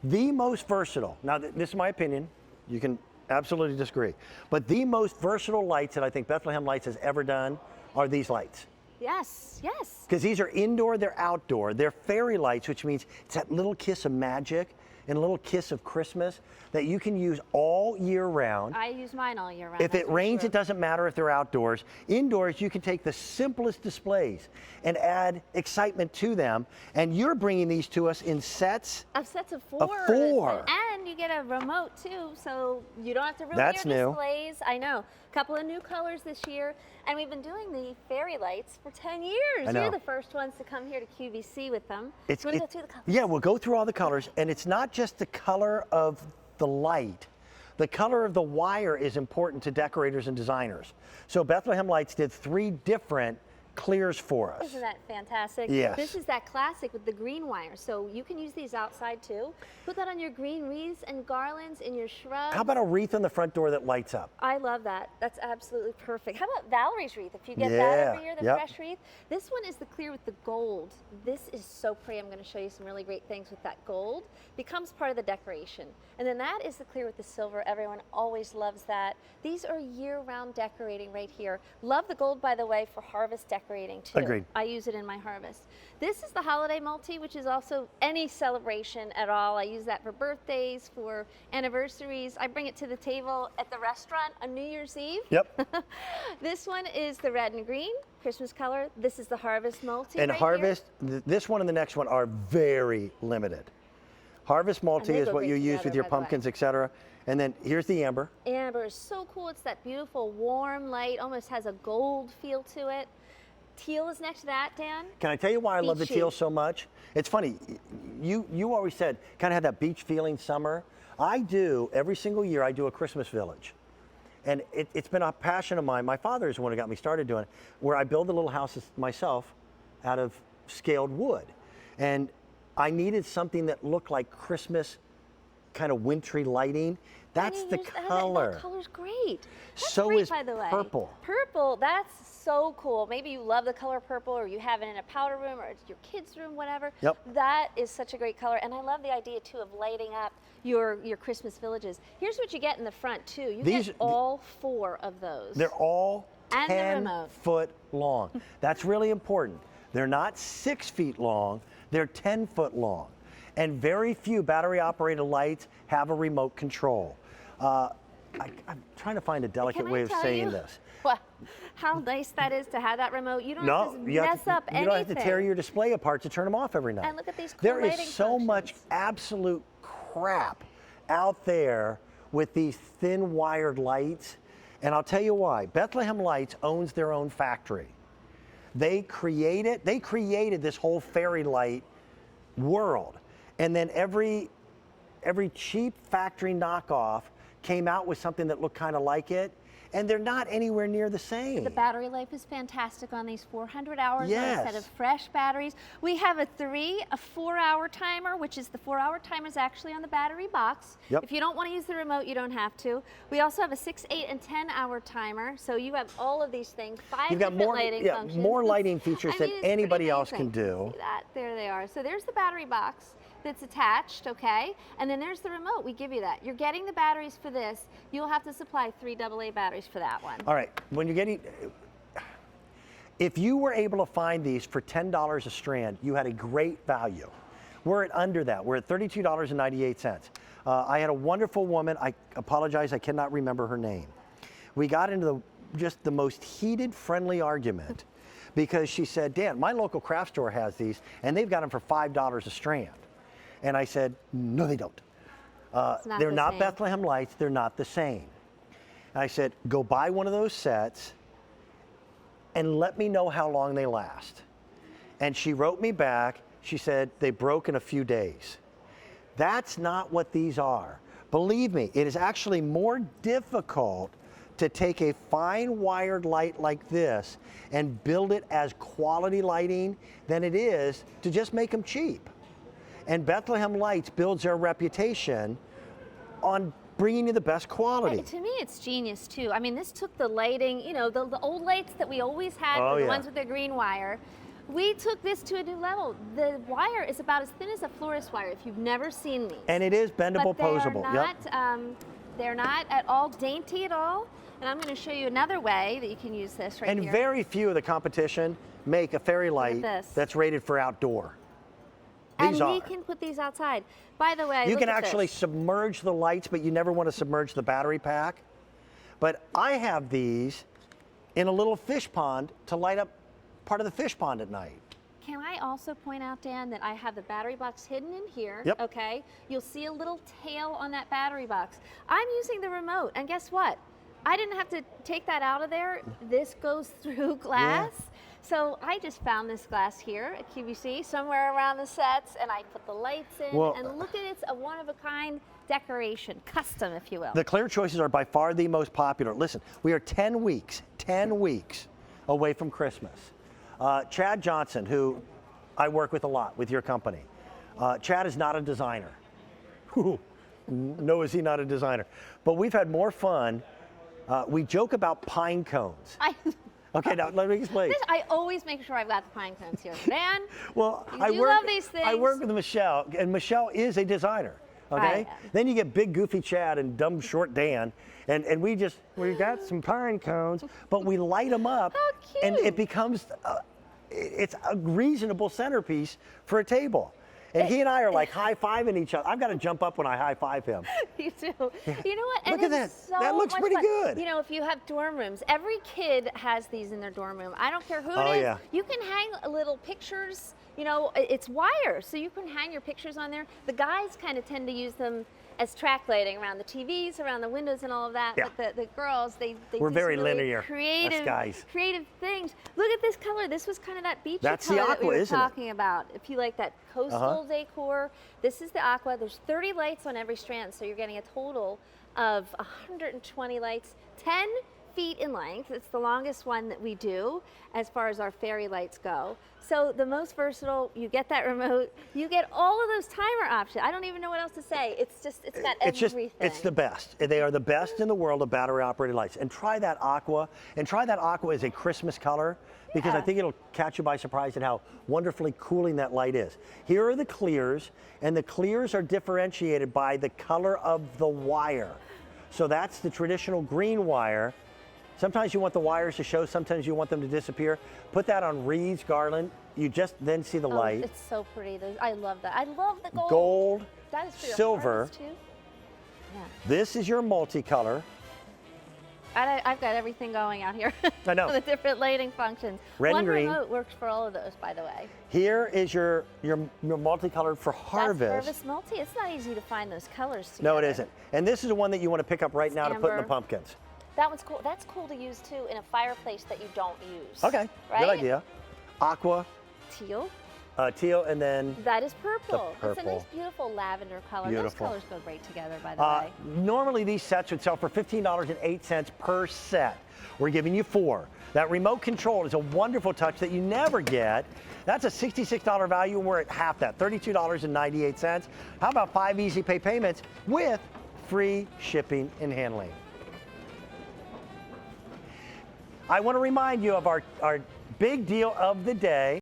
The most versatile, now this is my opinion, you can absolutely disagree, but the most versatile lights that I think Bethlehem Lights has ever done are these lights. Yes, yes. Because these are indoor, they're outdoor. They're fairy lights, which means it's that little kiss of magic and a little kiss of Christmas that you can use all year round. I use mine all year round. If it rains, it doesn't matter if they're outdoors. Indoors, you can take the simplest displays and add excitement to them. And you're bringing these to us in sets. Of sets of four. Of four. And you get a remote too, so you don't have to ruin That's your new. displays. I know. A couple of new colors this year. And we've been doing the fairy lights for 10 years. I know. You're the first ones to come here to QVC with them. You want to go through the colors? Yeah, we'll go through all the colors. And it's not just the color of the light. The color of the wire is important to decorators and designers. So Bethlehem Lights did 3 different clears for us. Isn't that fantastic? Yes. This is that classic with the green wire. So you can use these outside too. Put that on your green wreaths and garlands in your shrubs. How about a wreath on the front door that lights up? I love that. That's absolutely perfect. How about Valerie's wreath? If you get that every year, the fresh wreath. This one is the clear with the gold. This is so pretty. I'm going to show you some really great things with that gold. Becomes part of the decoration. And then that is the clear with the silver. Everyone always loves that. These are year-round decorating right here. Love the gold, by the way, for harvest decorating too. Agreed. I use it in my harvest. This is the holiday multi, which is also any celebration at all. I use that for birthdays, for anniversaries. I bring it to the table at the restaurant on New Year's Eve. Yep. This one is the red and green, Christmas color. This is the harvest multi. And right harvest, this one and the next one are very limited. Harvest multi is what you use with your pumpkins, etc. And then here's the amber. Amber is so cool. It's that beautiful warm light, almost has a gold feel to it. Teal is next to that, Dan. Can I tell you why I love the Beachy. teal so much? It's funny, you always said kind of had that beach feeling summer. I do, every single year I do a Christmas village. And it's been a passion of mine. My father is the one who got me started doing it, where I build the little houses myself out of scaled wood. And I needed something that looked like Christmas kind of wintry lighting. That's the color. That color's great. That's so great, is by the way. purple. Purple, that's so cool. Maybe you love the color purple, or you have it in a powder room, or it's your kid's room, whatever. Yep. That is such a great color. And I love the idea too of lighting up your Christmas villages. Here's what you get in the front too. You get all 4 of those. They're all and 10 foot long. That's really important. They're not 6 feet long, they're 10 foot long. And very few battery operated lights have a remote control. I'm trying to find a delicate way of saying this. Well, how nice that is to have that remote. You don't have to mess up anything. You don't have to tear your display apart to turn them off every night. And look at these cool There is lighting so functions. much absolute crap out there with these thin wired lights. And I'll tell you why. Bethlehem Lights owns their own factory. They created this whole fairy light world. And then every cheap factory knockoff came out with something that looked kind of like it, and they're not anywhere near the same. The battery life is fantastic on these 400 hours Yes. on a set of fresh batteries. We have a 4-hour timer, which is the 4-hour timer is actually on the battery box. Yep. If you don't want to use the remote, you don't have to. We also have a 6, 8, and 10-hour timer. So you have all of these things, 5 You've got different more, lighting functions. more lighting features I than mean, it's anybody pretty else can amazing. do. See that? There they are. So there's the battery box that's attached, okay? And then there's the remote. We give you that. You're getting the batteries for this. You'll have to supply 3 AA batteries for that one. All right, when you're getting, if you were able to find these for $10 a strand, you had a great value. We're at under that. We're at $32.98. I had a wonderful woman. I apologize, I cannot remember her name. We got into just the most heated, friendly argument because she said, Dan, my local craft store has these, and they've got them for $5 a strand. And I said, no, they don't. They're not Bethlehem Lights. They're not the same. And I said, go buy one of those sets and let me know how long they last. And she wrote me back. She said, they broke in a few days. That's not what these are. Believe me, it is actually more difficult to take a fine wired light like this and build it as quality lighting than it is to just make them cheap. And Bethlehem Lights builds their reputation on bringing you the best quality. To me, it's genius too. I mean, this took the lighting, you know, the old lights that we always had, the ones with the green wire. We took this to a new level. The wire is about as thin as a florist wire if you've never seen these. And it is bendable, but they posable. Are not, they're not at all dainty at all. And I'm going to show you another way that you can use this right here. And very few of the competition make a fairy light that's rated for outdoor. These and we can put these outside. By the way, you can actually submerge the lights, but you never want to submerge the battery pack. But I have these in a little fish pond to light up part of the fish pond at night. Can I also point out, Dan, that I have the battery box hidden in here, Yep. okay? You'll see a little tail on that battery box. I'm using the remote, and guess what? I didn't have to take that out of there. This goes through glass. Yeah. So I just found this glass here at QVC, somewhere around the sets, and I put the lights in, and look at it, it's a one-of-a-kind decoration, custom, if you will. The clear choices are by far the most popular. Listen, we are 10 weeks away from Christmas. Chad Johnson, who I work with a lot with your company, Chad is not a designer. No, is he not a designer? But we've had more fun. We joke about pine cones. Okay, now let me explain. I always make sure I've got the pine cones here. Dan, well, I love these things. I work with Michelle, and Michelle is a designer. Okay? Then you get big goofy Chad and dumb short Dan, and we got some pine cones, but we light them up. How cute. And it becomes, it's a reasonable centerpiece for a table. And he and I are like high-fiving each other. I've got to jump up when I high-five him. You do. You know what? Look at that. That looks pretty good. You know, if you have dorm rooms, every kid has these in their dorm room. I don't care who it is. Yeah. You can hang little pictures. You know, it's wire, so you can hang your pictures on there. The guys kind of tend to use them as track lighting around the TVs, around the windows and all of that. Yeah. But the girls, they We're do very some really linear. creative things. Look at this color. This was kind of that beachy That's color the aqua, that we were isn't it? talking about. If you like that coastal decor, this is the aqua. There's 30 lights on every strand, so you're getting a total of 120 lights, 10 feet in length. It's the longest one that we do as far as our fairy lights go. So the most versatile, you get that remote, you get all of those timer options. I don't even know what else to say. It's got everything. It's the best. They are the best in the world of battery operated lights. And try that aqua, as a Christmas color, because I think it'll catch you by surprise at how wonderfully cooling that light is. Here are the clears, and the clears are differentiated by the color of the wire. So that's the traditional green wire. Sometimes you want the wires to show, sometimes you want them to disappear. Put that on wreaths, garland. You just then see the light. It's so pretty. I love that. I love the gold. Gold, that is for your silver. too. Yeah. This is your multicolor. I've got everything going out here. I know. The different lighting functions. Red and green. One remote works for all of those, by the way. Here is your multicolored for harvest. That's harvest multi. It's not easy to find those colors together. No, it isn't. And this is the one that you want to pick up right now to put in the pumpkins. That one's cool. That's cool to use too in a fireplace that you don't use. Okay, right? Good idea. Aqua. Teal. Teal, and then that is purple. The purple. It's a nice, beautiful lavender color. Beautiful. Those colors go great together, by the way. Normally, these sets would sell for $15.08 per set. We're giving you 4. That remote control is a wonderful touch that you never get. That's a $66 value, and we're at half that, $32.98. How about 5 easy pay payments with free shipping and handling? I want to remind you of our big deal of the day.